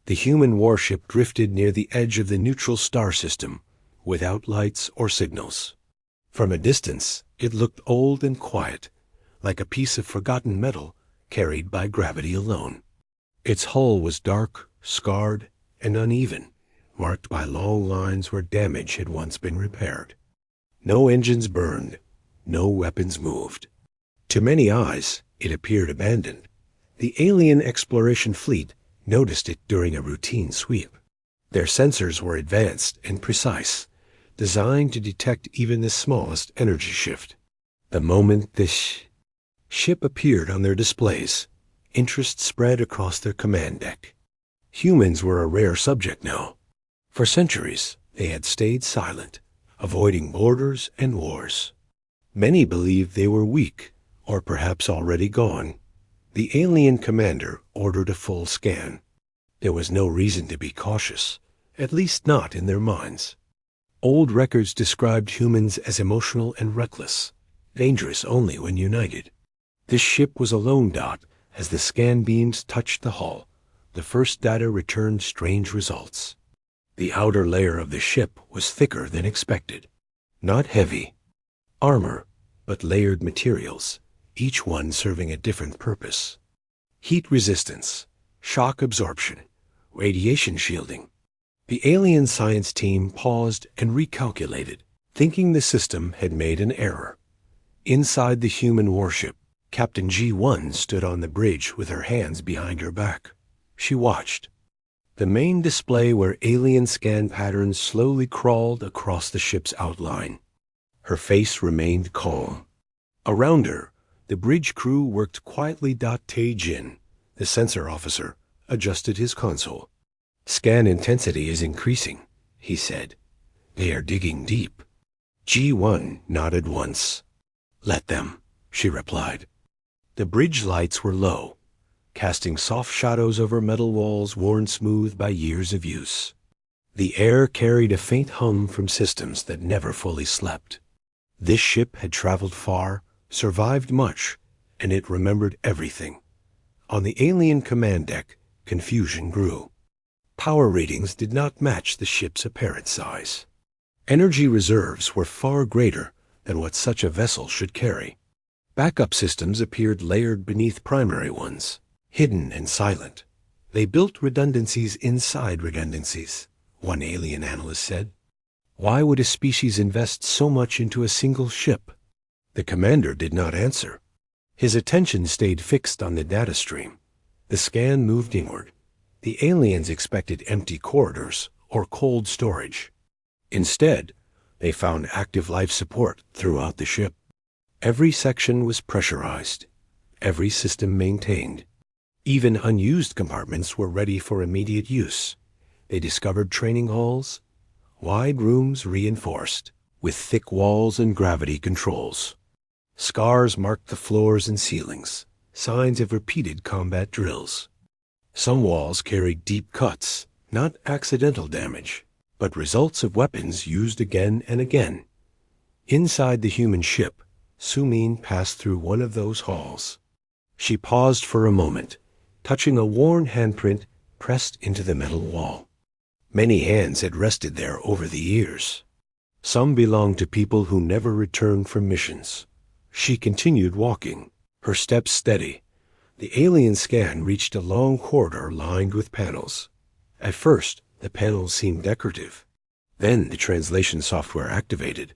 The human warship drifted near the edge of the neutral star system, without lights or signals. From a distance, it looked old and quiet, like a piece of forgotten metal carried by gravity alone. Its hull was dark, scarred, and uneven, marked by long lines where damage had once been repaired. No engines burned, no weapons moved. To many eyes, it appeared abandoned. The alien exploration fleet noticed it during a routine sweep. Their sensors were advanced and precise, designed to detect even the smallest energy shift. The moment this ship appeared on their displays, interest spread across their command deck. Humans were a rare subject now. For centuries, they had stayed silent, avoiding borders and wars. Many believed they were weak, or perhaps already gone. The alien commander ordered a full scan. There was no reason to be cautious, at least not in their minds. Old records described humans as emotional and reckless, dangerous only when united. This ship was a lone dot. As the scan beams touched the hull, the first data returned strange results. The outer layer of the ship was thicker than expected. Not heavy armor, but layered materials, each one serving a different purpose. Heat resistance, shock absorption, radiation shielding. The alien science team paused and recalculated, thinking the system had made an error. Inside the human warship, Captain G1 stood on the bridge with her hands behind her back. She watched. The main display where alien scan patterns slowly crawled across the ship's outline. Her face remained calm. Around her, the bridge crew worked quietly. Tae-jin, the sensor officer, adjusted his console. "Scan intensity is increasing," he said. "They are digging deep." G1 nodded once. "Let them," she replied. The bridge lights were low, casting soft shadows over metal walls worn smooth by years of use. The air carried a faint hum from systems that never fully slept. This ship had traveled far, survived much, and it remembered everything. On the alien command deck, confusion grew. Power readings did not match the ship's apparent size. Energy reserves were far greater than what such a vessel should carry. Backup systems appeared layered beneath primary ones, hidden and silent. They built redundancies inside redundancies, one alien analyst said. Why would a species invest so much into a single ship? The commander did not answer. His attention stayed fixed on the data stream. The scan moved inward. The aliens expected empty corridors or cold storage. Instead, they found active life support throughout the ship. Every section was pressurized, every system maintained. Even unused compartments were ready for immediate use. They discovered training halls, wide rooms reinforced, with thick walls and gravity controls. Scars marked the floors and ceilings, signs of repeated combat drills. Some walls carried deep cuts, not accidental damage, but results of weapons used again and again. Inside the human ship, Su-min passed through one of those halls. She paused for a moment, touching a worn handprint pressed into the metal wall. Many hands had rested there over the years. Some belonged to people who never returned from missions. She continued walking, her steps steady. The alien scan reached a long corridor lined with panels. At first, the panels seemed decorative. Then the translation software activated.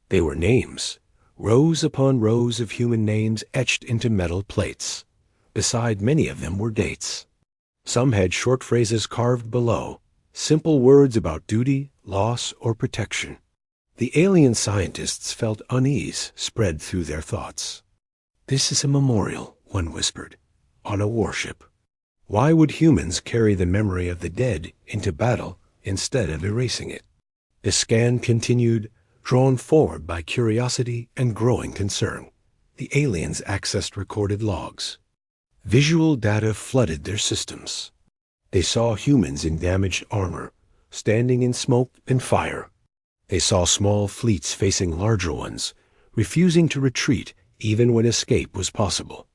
They were names. Rows upon rows of human names etched into metal plates. Beside many of them were dates. Some had short phrases carved below, simple words about duty, loss, or protection. The alien scientists felt unease spread through their thoughts. "This is a memorial," one whispered, "on a warship. Why would humans carry the memory of the dead into battle instead of erasing it?" The scan continued, drawn forward by curiosity and growing concern. The aliens accessed recorded logs. Visual data flooded their systems. They saw humans in damaged armor, standing in smoke and fire. They saw small fleets facing larger ones, refusing to retreat even when escape was possible.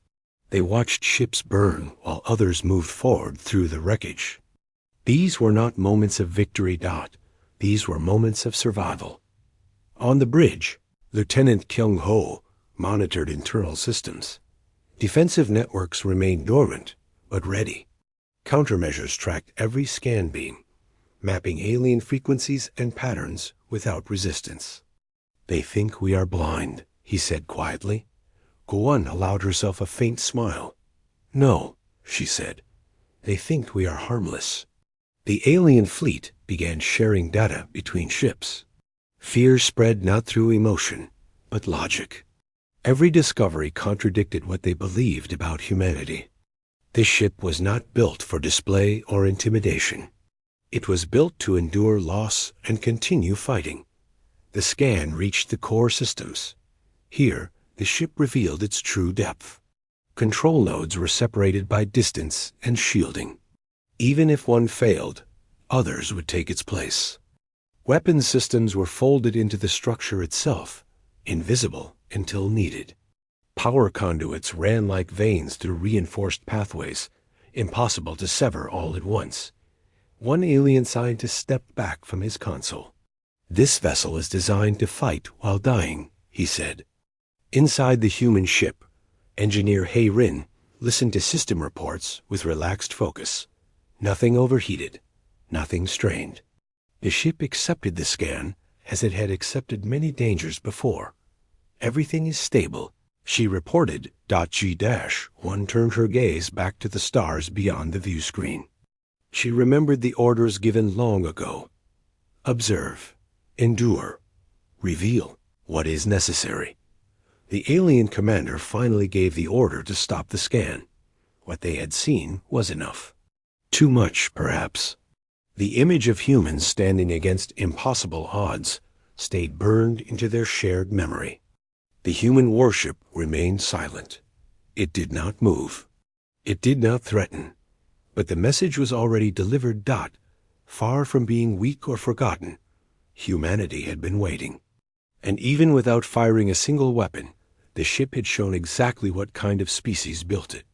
They watched ships burn while others moved forward through the wreckage. These were not moments of victory. These were moments of survival. On the bridge, Lieutenant Kyung-ho monitored internal systems. Defensive networks remained dormant, but ready. Countermeasures tracked every scan beam, mapping alien frequencies and patterns without resistance. "They think we are blind," he said quietly. Guan allowed herself a faint smile. "No," she said. "They think we are harmless." The alien fleet began sharing data between ships. Fear spread not through emotion, but logic. Every discovery contradicted what they believed about humanity. This ship was not built for display or intimidation. It was built to endure loss and continue fighting. The scan reached the core systems. Here, the ship revealed its true depth. Control nodes were separated by distance and shielding. Even if one failed, others would take its place. Weapons systems were folded into the structure itself, invisible until needed. Power conduits ran like veins through reinforced pathways, impossible to sever all at once. One alien scientist stepped back from his console. "This vessel is designed to fight while dying," he said. Inside the human ship, Engineer Hei-Rin listened to system reports with relaxed focus. Nothing overheated, nothing strained. The ship accepted the scan as it had accepted many dangers before. "Everything is stable," she reported. G-1 turned her gaze back to the stars beyond the view screen. She remembered the orders given long ago. Observe, endure, reveal what is necessary. The alien commander finally gave the order to stop the scan. What they had seen was enough. Too much, perhaps. The image of humans standing against impossible odds stayed burned into their shared memory. The human warship remained silent. It did not move. It did not threaten. But the message was already delivered. Far from being weak or forgotten, humanity had been waiting. And even without firing a single weapon, the ship had shown exactly what kind of species built it.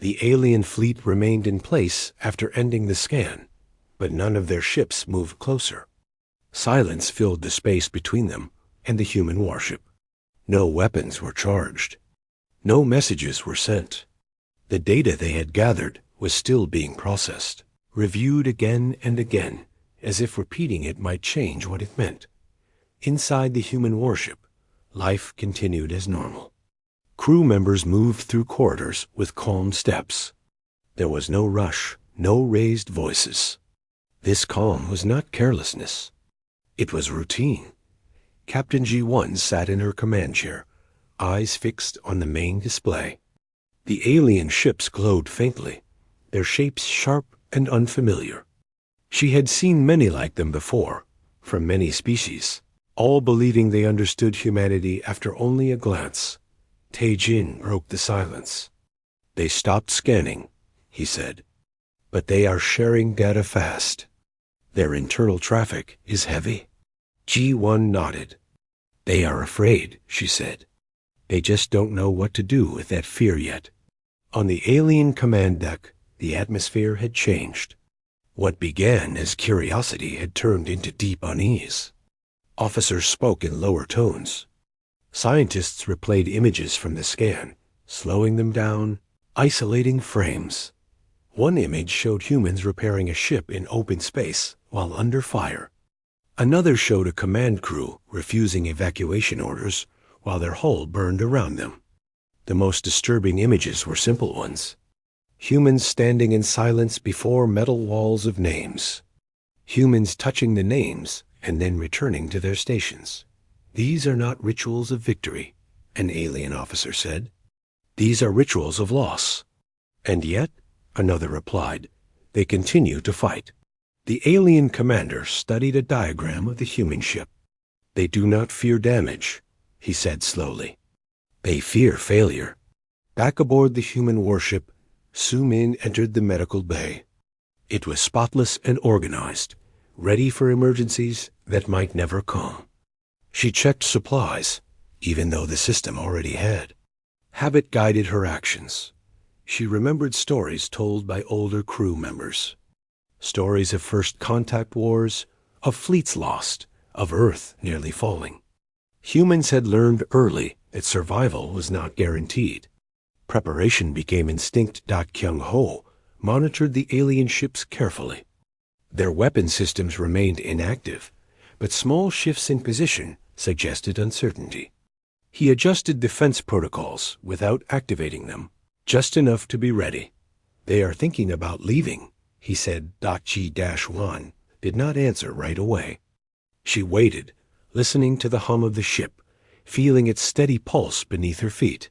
The alien fleet remained in place after ending the scan, but none of their ships moved closer. Silence filled the space between them and the human warship. No weapons were charged. No messages were sent. The data they had gathered was still being processed, reviewed again and again, as if repeating it might change what it meant. Inside the human warship, life continued as normal. Crew members moved through corridors with calm steps. There was no rush, no raised voices. This calm was not carelessness. It was routine. Captain G1 sat in her command chair, eyes fixed on the main display. The alien ships glowed faintly, their shapes sharp and unfamiliar. She had seen many like them before, from many species, all believing they understood humanity after only a glance. Tae-jin broke the silence. "They stopped scanning," he said. "But they are sharing data fast. Their internal traffic is heavy." G1 nodded. "They are afraid," she said. "They just don't know what to do with that fear yet." On the alien command deck, the atmosphere had changed. What began as curiosity had turned into deep unease. Officers spoke in lower tones. Scientists replayed images from the scan, slowing them down, isolating frames. One image showed humans repairing a ship in open space while under fire. Another showed a command crew refusing evacuation orders while their hull burned around them. The most disturbing images were simple ones. Humans standing in silence before metal walls of names. Humans touching the names and then returning to their stations. "These are not rituals of victory," an alien officer said. "These are rituals of loss." "And yet," another replied, "they continue to fight." The alien commander studied a diagram of the human ship. "They do not fear damage," he said slowly. "They fear failure." Back aboard the human warship, Su Min entered the medical bay. It was spotless and organized, ready for emergencies that might never come. She checked supplies, even though the system already had. Habit guided her actions. She remembered stories told by older crew members. Stories of first contact wars, of fleets lost, of Earth nearly falling. Humans had learned early that survival was not guaranteed. Preparation became instinct. Kyung Ho monitored the alien ships carefully. Their weapon systems remained inactive, but small shifts in position suggested uncertainty. He adjusted defense protocols without activating them, just enough to be ready. "They are thinking about leaving," he said. G-1 did not answer right away. She waited, listening to the hum of the ship, feeling its steady pulse beneath her feet.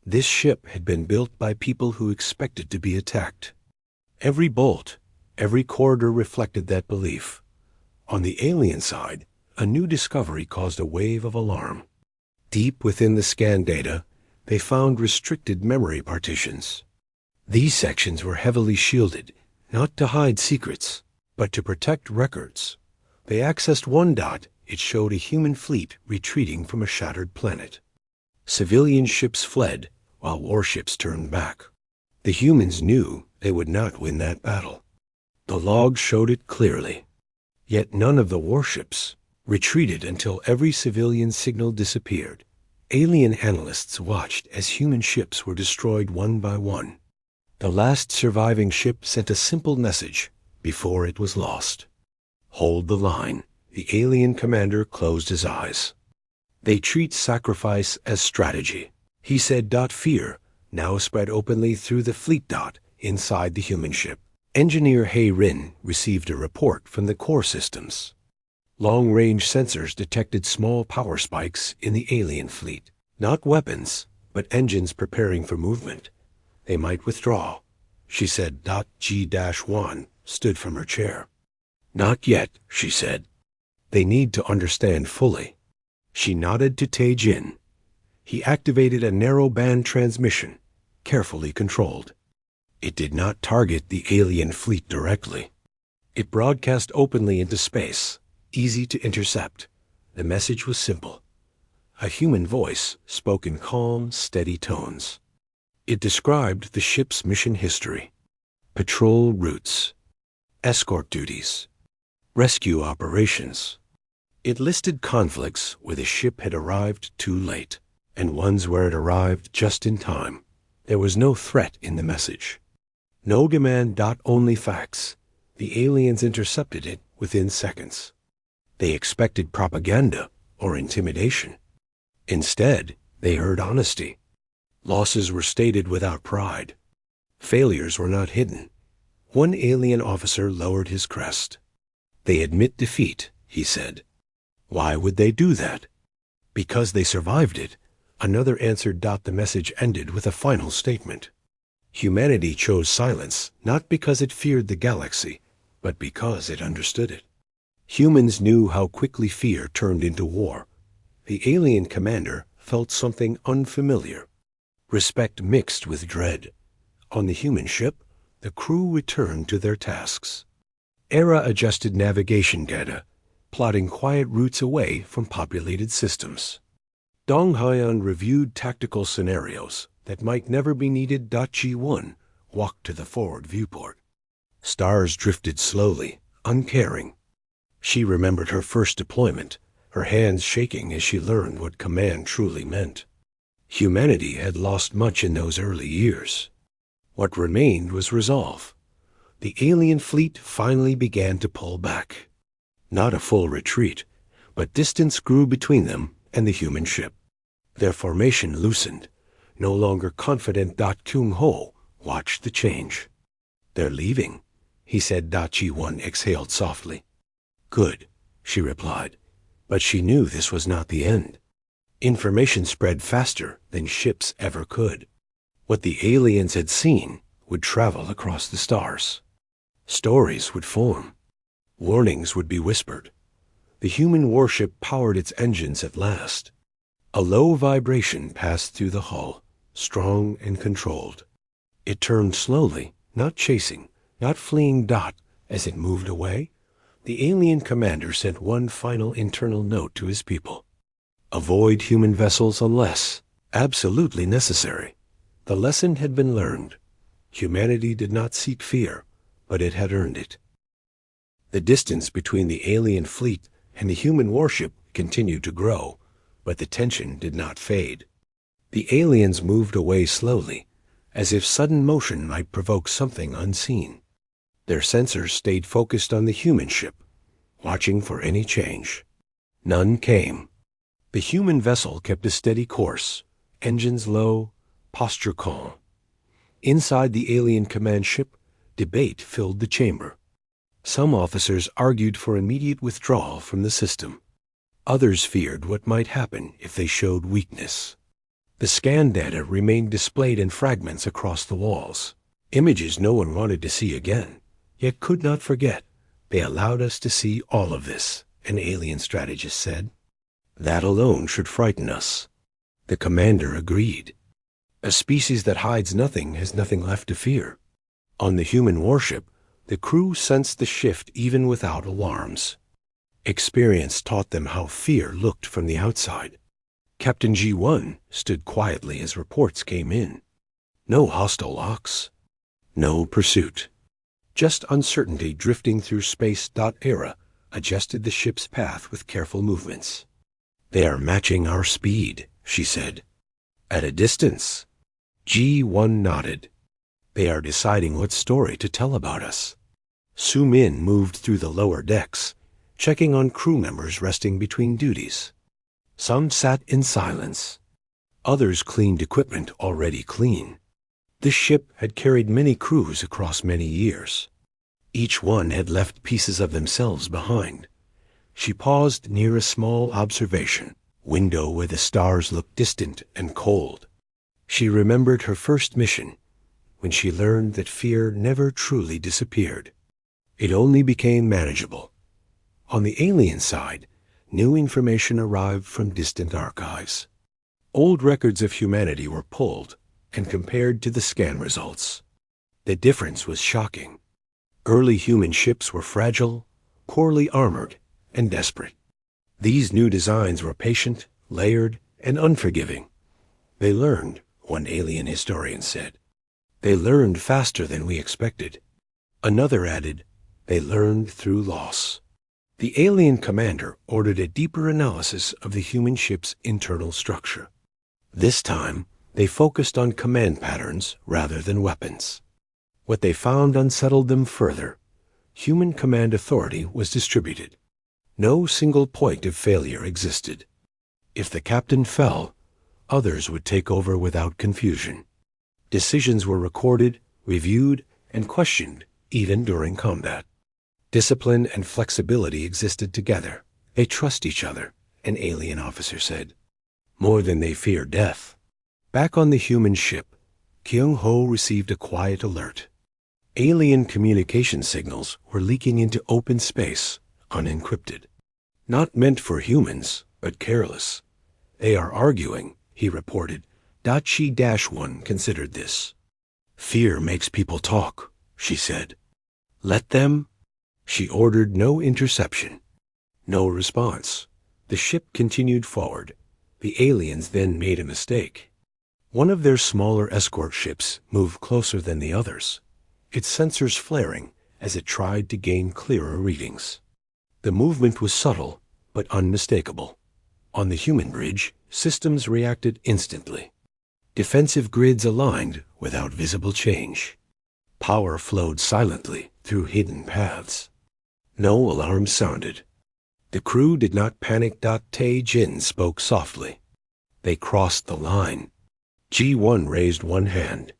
This ship had been built by people who expected to be attacked. Every bolt, every corridor reflected that belief. On the alien side, a new discovery caused a wave of alarm. Deep within the scan data, they found restricted memory partitions. These sections were heavily shielded, not to hide secrets, but to protect records. They accessed one dot. It showed a human fleet retreating from a shattered planet. Civilian ships fled, while warships turned back. The humans knew they would not win that battle. The logs showed it clearly. Yet none of the warships retreated until every civilian signal disappeared. Alien analysts watched as human ships were destroyed one by one. The last surviving ship sent a simple message before it was lost. "Hold the line." The alien commander closed his eyes. "They treat sacrifice as strategy," he said. Fear now spread openly through the fleet. Inside the human ship, Engineer Hei Rin received a report from the core systems. Long-range sensors detected small power spikes in the alien fleet. Not weapons, but engines preparing for movement. "They might withdraw," she said. G-1 stood from her chair. "Not yet," she said. "They need to understand fully." She nodded to Tae-jin. He activated a narrow-band transmission, carefully controlled. It did not target the alien fleet directly. It broadcast openly into space, easy to intercept. The message was simple. A human voice spoke in calm, steady tones. It described the ship's mission history: patrol routes, escort duties, rescue operations. It listed conflicts where the ship had arrived too late, and ones where it arrived just in time. There was no threat in the message. No demand. Only facts. The aliens intercepted it within seconds. They expected propaganda or intimidation. Instead, they heard honesty. Losses were stated without pride. Failures were not hidden. One alien officer lowered his crest. "They admit defeat," he said. "Why would they do that?" "Because they survived it," another answered. The message ended with a final statement. Humanity chose silence not because it feared the galaxy, but because it understood it. Humans knew how quickly fear turned into war. The alien commander felt something unfamiliar. Respect mixed with dread. On the human ship, the crew returned to their tasks. Era adjusted navigation data, plotting quiet routes away from populated systems. Dong Hyeon reviewed tactical scenarios that might never be needed. G1 walked to the forward viewport. Stars drifted slowly, uncaring. She remembered her first deployment, her hands shaking as she learned what command truly meant. Humanity had lost much in those early years. What remained was resolve. The alien fleet finally began to pull back. Not a full retreat, but distance grew between them and the human ship. Their formation loosened. No longer confident. Kyung Ho watched the change. "They're leaving," he said. G1 exhaled softly. "Good," she replied, but she knew this was not the end. Information spread faster than ships ever could. What the aliens had seen would travel across the stars. Stories would form. Warnings would be whispered. The human warship powered its engines at last. A low vibration passed through the hull, strong and controlled. It turned slowly, not chasing, not fleeing. As it moved away, the alien commander sent one final internal note to his people. Avoid human vessels unless absolutely necessary. The lesson had been learned. Humanity did not seek fear, but it had earned it. The distance between the alien fleet and the human warship continued to grow, but the tension did not fade. The aliens moved away slowly, as if sudden motion might provoke something unseen. Their sensors stayed focused on the human ship, watching for any change. None came. The human vessel kept a steady course, engines low, posture calm. Inside the alien command ship, debate filled the chamber. Some officers argued for immediate withdrawal from the system. Others feared what might happen if they showed weakness. The scan data remained displayed in fragments across the walls, images no one wanted to see again, yet could not forget. They allowed us to see all of this, an alien strategist said. That alone should frighten us. The commander agreed. A species that hides nothing has nothing left to fear. On the human warship, the crew sensed the shift even without alarms. Experience taught them how fear looked from the outside. Captain G1 stood quietly as reports came in. No hostile locks. No pursuit. Just uncertainty drifting through space. Era adjusted the ship's path with careful movements. They are matching our speed, she said. At a distance. G1 nodded. They are deciding what story to tell about us. Su Min moved through the lower decks, checking on crew members resting between duties. Some sat in silence. Others cleaned equipment already clean. This ship had carried many crews across many years. Each one had left pieces of themselves behind. She paused near a small observation window where the stars looked distant and cold. She remembered her first mission, when she learned that fear never truly disappeared. It only became manageable. On the alien side, new information arrived from distant archives. Old records of humanity were pulled and compared to the scan results. The difference was shocking. Early human ships were fragile, poorly armored, and desperate. These new designs were patient, layered, and unforgiving. They learned, one alien historian said. They learned faster than we expected. Another added, they learned through loss. The alien commander ordered a deeper analysis of the human ship's internal structure. This time, they focused on command patterns rather than weapons. What they found unsettled them further. Human command authority was distributed. No single point of failure existed. If the captain fell, others would take over without confusion. Decisions were recorded, reviewed, and questioned, even during combat. Discipline and flexibility existed together. They trust each other, an alien officer said. More than they fear death. Back on the human ship, Kyung-ho received a quiet alert. Alien communication signals were leaking into open space, unencrypted. Not meant for humans, but careless. They are arguing, he reported. Chi-1 considered this. Fear makes people talk, she said. Let them. She ordered no interception. No response. The ship continued forward. The aliens then made a mistake. One of their smaller escort ships moved closer than the others, its sensors flaring as it tried to gain clearer readings. The movement was subtle, but unmistakable. On the human bridge, systems reacted instantly. Defensive grids aligned without visible change. Power flowed silently through hidden paths. No alarms sounded. The crew did not panic. Tae-jin spoke softly. They crossed the line. G1 raised one hand.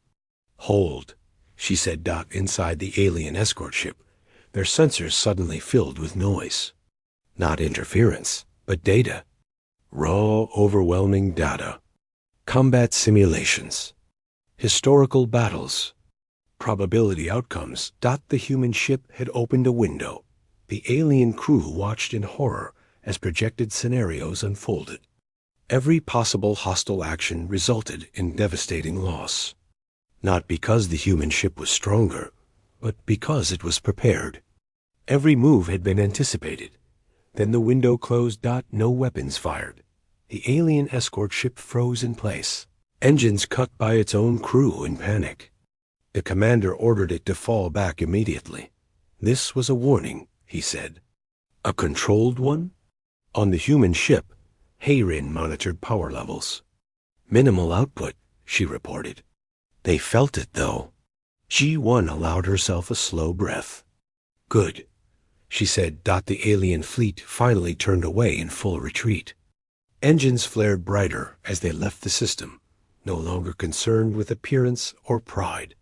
Hold, she said. Inside the alien escort ship, their sensors suddenly filled with noise. Not interference, but data. Raw, overwhelming data. Combat simulations. Historical battles. Probability outcomes. The human ship had opened a window. The alien crew watched in horror as projected scenarios unfolded. Every possible hostile action resulted in devastating loss. Not because the human ship was stronger, but because it was prepared. Every move had been anticipated. Then the window closed. No weapons fired. The alien escort ship froze in place, engines cut by its own crew in panic. The commander ordered it to fall back immediately. This was a warning, he said. A controlled one? On the human ship, Hayrin monitored power levels. Minimal output, she reported. They felt it, though. G1 allowed herself a slow breath. Good, she said. The alien fleet finally turned away in full retreat. Engines flared brighter as they left the system, no longer concerned with appearance or pride.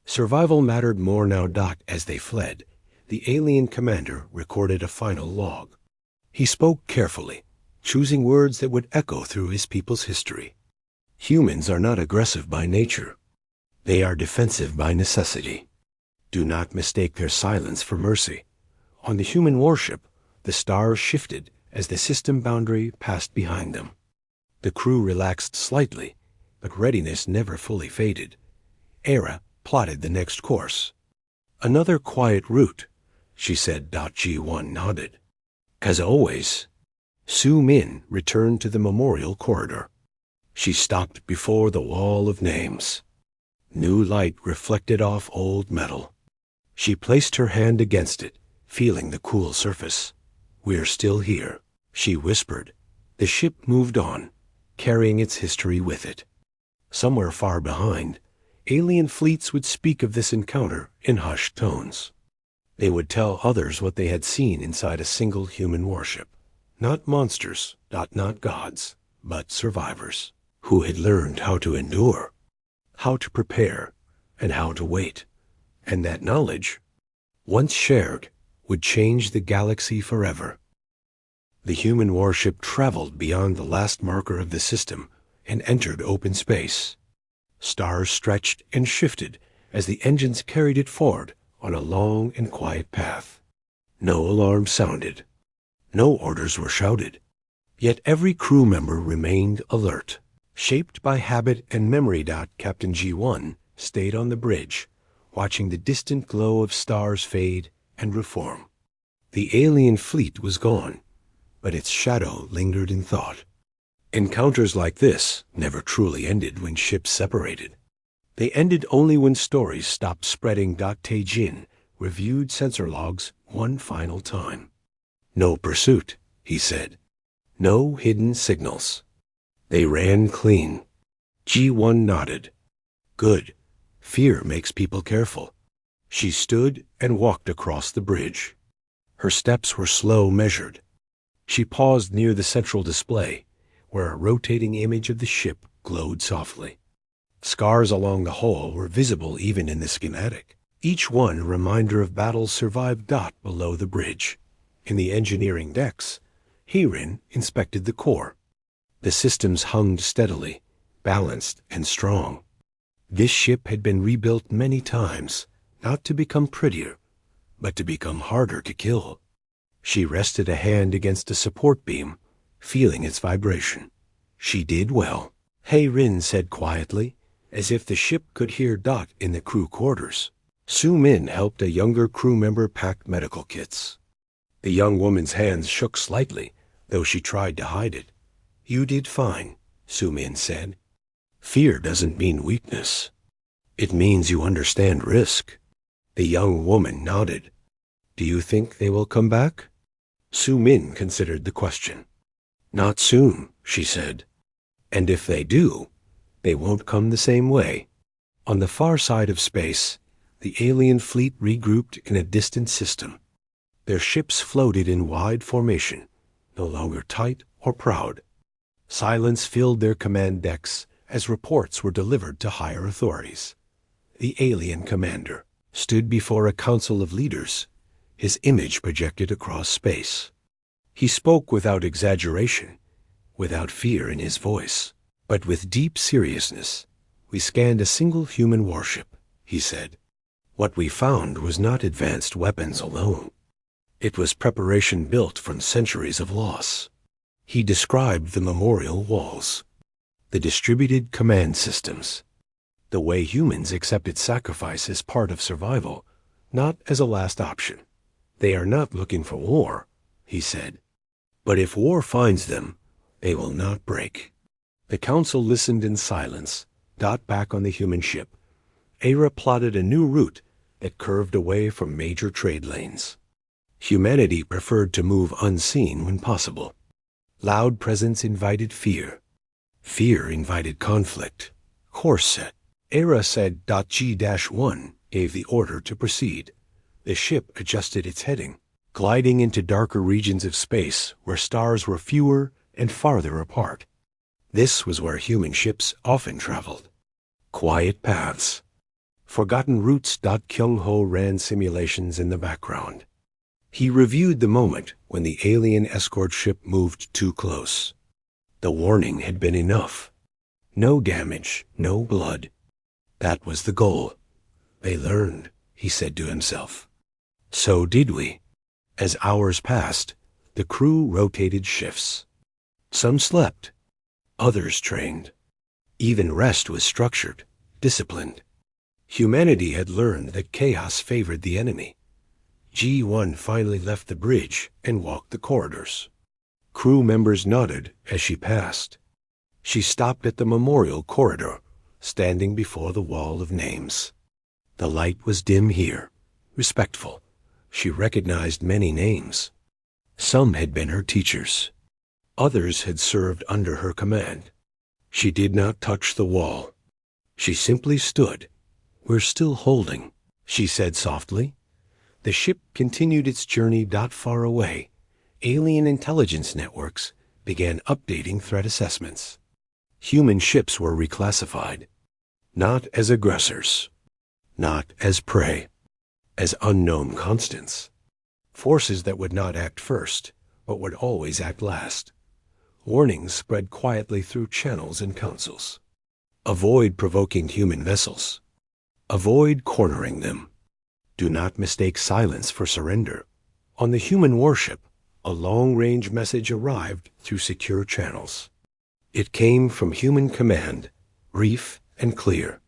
Survival mattered more now. As they fled, the alien commander recorded a final log. He spoke carefully, choosing words that would echo through his people's history. Humans are not aggressive by nature. They are defensive by necessity. Do not mistake their silence for mercy. On the human warship, the stars shifted as the system boundary passed behind them. The crew relaxed slightly, but readiness never fully faded. Era plotted the next course. Another quiet route, she said. G1 nodded. As always. Su Min returned to the memorial corridor. She stopped before the wall of names. New light reflected off old metal. She placed her hand against it, feeling the cool surface. We're still here, she whispered. The ship moved on, carrying its history with it. Somewhere far behind, alien fleets would speak of this encounter in hushed tones. They would tell others what they had seen inside a single human warship. Not monsters, not gods, but survivors, who had learned how to endure, how to prepare, and how to wait. And that knowledge, once shared, would change the galaxy forever. The human warship traveled beyond the last marker of the system and entered open space. Stars stretched and shifted as the engines carried it forward on a long and quiet path. No alarm sounded. No orders were shouted. Yet every crew member remained alert. Shaped by habit and memory. Captain G1 stayed on the bridge, watching the distant glow of stars fade and reform. The alien fleet was gone, but its shadow lingered in thought. Encounters like this never truly ended when ships separated. They ended only when stories stopped spreading. Tae-Jin reviewed sensor logs one final time. No pursuit, he said. No hidden signals. They ran clean. G1 nodded. Good. Fear makes people careful. She stood and walked across the bridge. Her steps were slow, measured. She paused near the central display, where a rotating image of the ship glowed softly. Scars along the hull were visible even in the schematic, each one a reminder of battles survived. Below the bridge, in the engineering decks, Hirin inspected the core. The systems hung steadily, balanced and strong. This ship had been rebuilt many times, not to become prettier, but to become harder to kill. She rested a hand against a support beam, feeling its vibration. She did well, Hirin said quietly, as if the ship could hear. In the crew quarters, Su Min helped a younger crew member pack medical kits. The young woman's hands shook slightly, though she tried to hide it. You did fine, Su Min said. Fear doesn't mean weakness. It means you understand risk. The young woman nodded. Do you think they will come back? Su Min considered the question. Not soon, she said. And if they do, they won't come the same way. On the far side of space, the alien fleet regrouped in a distant system. Their ships floated in wide formation, no longer tight or proud. Silence filled their command decks as reports were delivered to higher authorities. The alien commander stood before a council of leaders, his image projected across space. He spoke without exaggeration, without fear in his voice, but with deep seriousness. We scanned a single human warship, he said. What we found was not advanced weapons alone. It was preparation built from centuries of loss. He described the memorial walls, the distributed command systems, the way humans accepted sacrifice as part of survival, not as a last option. They are not looking for war, he said. But if war finds them, they will not break. The council listened in silence. Back on the human ship, Era plotted a new route that curved away from major trade lanes. Humanity preferred to move unseen when possible. Loud presence invited fear. Fear invited conflict. Course set. Era said G-1 gave the order to proceed. The ship adjusted its heading, gliding into darker regions of space where stars were fewer and farther apart. This was where human ships often traveled. Quiet paths. Forgotten routes. Kyung-ho ran simulations in the background. He reviewed the moment when the alien escort ship moved too close. The warning had been enough. No damage, no blood. That was the goal. They learned, he said to himself. So did we. As hours passed, the crew rotated shifts. Some slept. Others trained. Even rest was structured, disciplined. Humanity had learned that chaos favored the enemy. G1 finally left the bridge and walked the corridors. Crew members nodded as she passed. She stopped at the memorial corridor, standing before the wall of names. The light was dim here, respectful. She recognized many names. Some had been her teachers. Others had served under her command. She did not touch the wall. She simply stood. "We're still holding," she said softly. The ship continued its journey. Far away, alien intelligence networks began updating threat assessments. Human ships were reclassified, not as aggressors, not as prey, as unknown constants, forces that would not act first, but would always act last. Warnings spread quietly through channels and councils. Avoid provoking human vessels. Avoid cornering them. Do not mistake silence for surrender. On the human warship, a long-range message arrived through secure channels. It came from human command, brief and clear.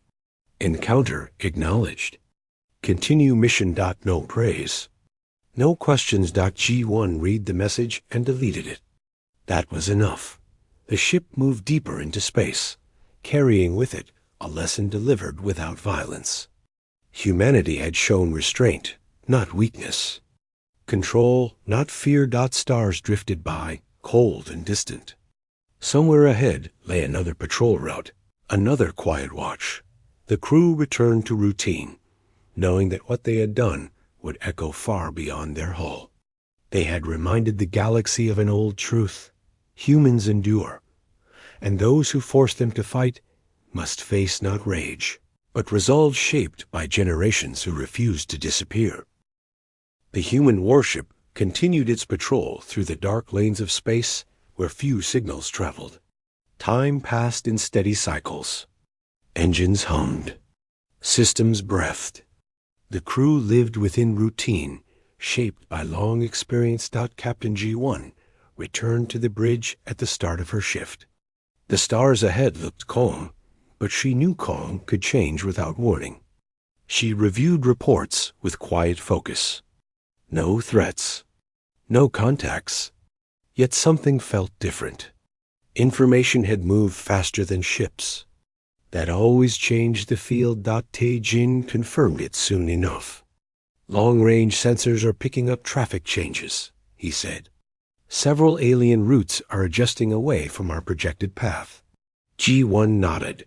Encounter acknowledged. Continue mission. No praise. No questions. G1 read the message and deleted it. That was enough. The ship moved deeper into space, carrying with it a lesson delivered without violence. Humanity had shown restraint, not weakness. Control, not fear. Stars drifted by, cold and distant. Somewhere ahead lay another patrol route, another quiet watch. The crew returned to routine, knowing that what they had done would echo far beyond their hull. They had reminded the galaxy of an old truth. Humans endure, and those who force them to fight must face not rage, but resolve shaped by generations who refused to disappear. The human warship continued its patrol through the dark lanes of space where few signals traveled. Time passed in steady cycles. Engines hummed. Systems breathed. The crew lived within routine, shaped by long experience. Captain G1 returned to the bridge at the start of her shift. The stars ahead looked calm, but she knew calm could change without warning. She reviewed reports with quiet focus. No threats, no contacts, yet something felt different. Information had moved faster than ships. That always changed the field. Tae-jin confirmed it soon enough. Long-range sensors are picking up traffic changes, he said. Several alien routes are adjusting away from our projected path. G1 nodded.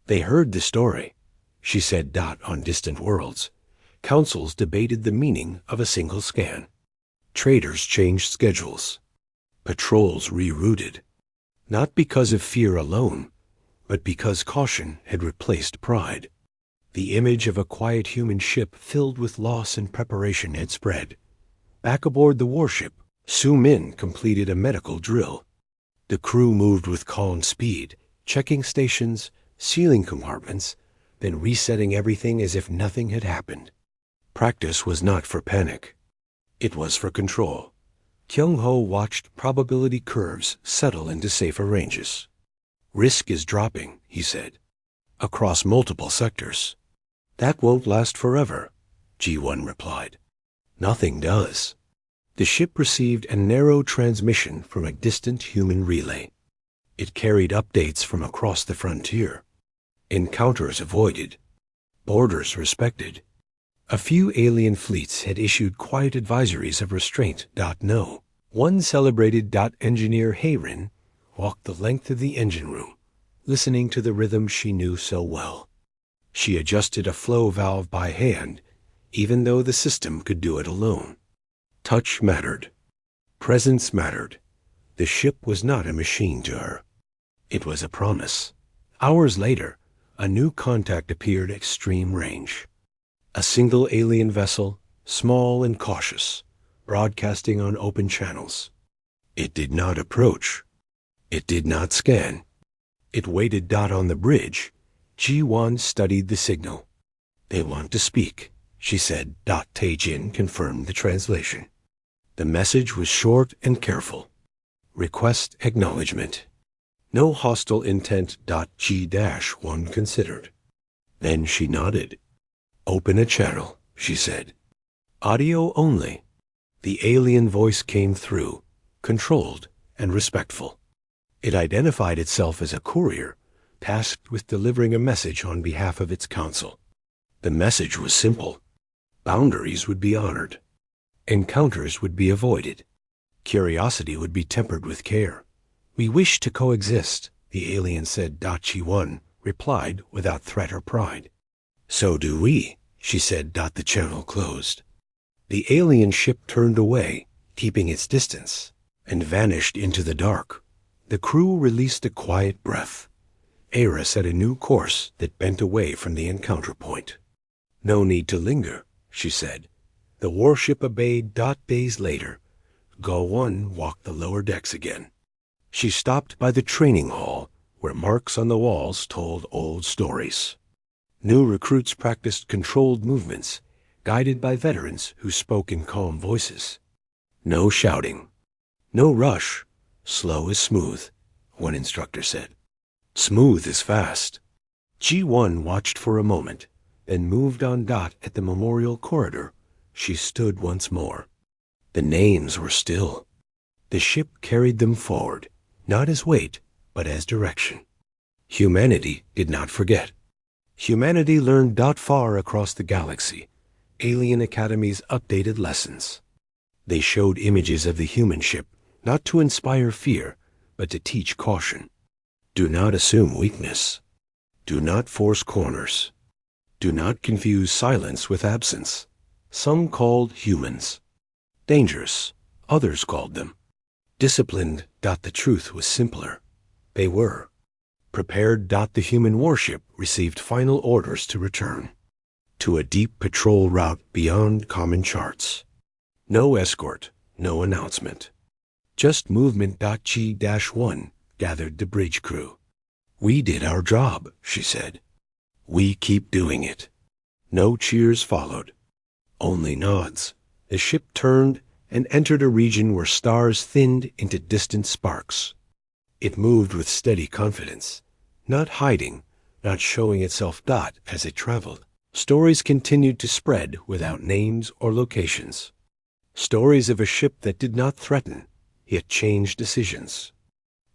They heard the story, she said. On distant worlds, councils debated the meaning of a single scan. Traders changed schedules. Patrols rerouted. Not because of fear alone, but because caution had replaced pride. The image of a quiet human ship filled with loss and preparation had spread. Back aboard the warship, Su-min completed a medical drill. The crew moved with calm speed, checking stations, sealing compartments, then resetting everything as if nothing had happened. Practice was not for panic. It was for control. Kyung-ho watched probability curves settle into safer ranges. Risk is dropping, he said, across multiple sectors. That won't last forever, G1 replied. Nothing does. The ship received a narrow transmission from a distant human relay. It carried updates from across the frontier. Encounters avoided. Borders respected. A few alien fleets had issued quiet advisories of restraint. No. One celebrated engineer Hayrin walked the length of the engine room, listening to the rhythm she knew so well. She adjusted a flow valve by hand, even though the system could do it alone. Touch mattered. Presence mattered. The ship was not a machine to her. It was a promise. Hours later, a new contact appeared at extreme range. A single alien vessel, small and cautious, broadcasting on open channels. It did not approach. It did not scan. It waited. On the bridge, Ji-Wan studied the signal. "They want to speak," she said. Tae-Jin confirmed the translation. The message was short and careful. Request acknowledgement. No hostile intent. G-1 considered. Then she nodded. "Open a channel," she said. "Audio only." The alien voice came through, controlled and respectful. It identified itself as a courier, tasked with delivering a message on behalf of its council. The message was simple. Boundaries would be honored. Encounters would be avoided. Curiosity would be tempered with care. "We wish to coexist," the alien said. Ji-1 replied without threat or pride. "So do we," she said. The channel closed. The alien ship turned away, keeping its distance, and vanished into the dark. The crew released a quiet breath. Aira set a new course that bent away from the encounter point. "No need to linger," she said. The warship obeyed. Days later, Go-1 walked the lower decks again. She stopped by the training hall, where marks on the walls told old stories. New recruits practiced controlled movements, guided by veterans who spoke in calm voices. "No shouting. No rush. Slow is smooth," one instructor said. "Smooth is fast." G-1 watched for a moment, then moved on. At the memorial corridor, she stood once more. The names were still. The ship carried them forward, not as weight, but as direction. Humanity did not forget. Humanity learned. Far across the galaxy, alien academies updated lessons. They showed images of the human ship, not to inspire fear, but to teach caution. Do not assume weakness. Do not force corners. Do not confuse silence with absence. Some called humans. Dangerous, others called them. Disciplined. The truth was simpler. They were. Prepared. The human warship received final orders to return. To a deep patrol route beyond common charts. No escort, no announcement. Just movement. G-1 gathered the bridge crew. "We did our job," she said. "We keep doing it." No cheers followed. Only nods. The ship turned and entered a region where stars thinned into distant sparks. It moved with steady confidence, not hiding, not showing itself. As it traveled, stories continued to spread without names or locations. Stories of a ship that did not threaten, yet changed decisions.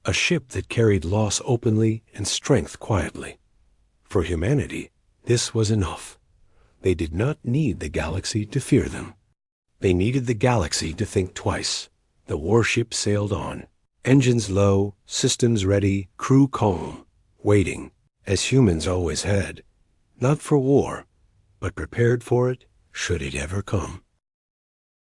A ship that carried loss openly and strength quietly. For humanity, this was enough. They did not need the galaxy to fear them. They needed the galaxy to think twice. The warship sailed on. Engines low, systems ready, crew calm, waiting, as humans always had. Not for war, but prepared for it should it ever come.